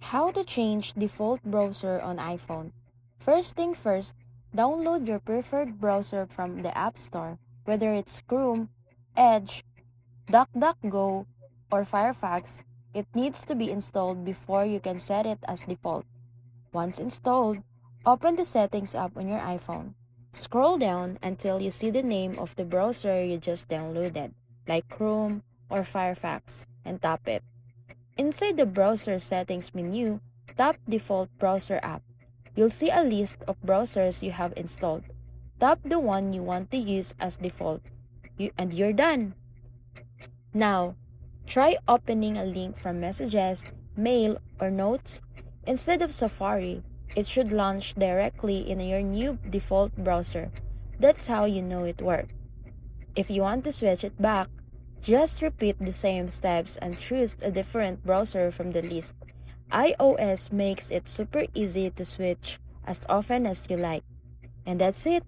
How to change default browser on iPhone. First thing first, download your preferred browser from the App Store, whether it's Chrome, Edge, DuckDuckGo, or Firefox. It needs to be installed before you can set it as default. Once installed, open the settings app on your iPhone. Scroll down until you see the name of the browser you just downloaded, like Chrome or Firefox, and tap it. Inside the browser settings menu, tap Default Browser app. You'll see a list of browsers you have installed. Tap the one you want to use as default, and you're done. Now, try opening a link from Messages, Mail, or Notes. Instead of Safari, it should launch directly in your new default browser. That's how you know it worked. If you want to switch it back, just repeat the same steps and choose a different browser from the list. iOS makes it super easy to switch as often as you like. And that's it.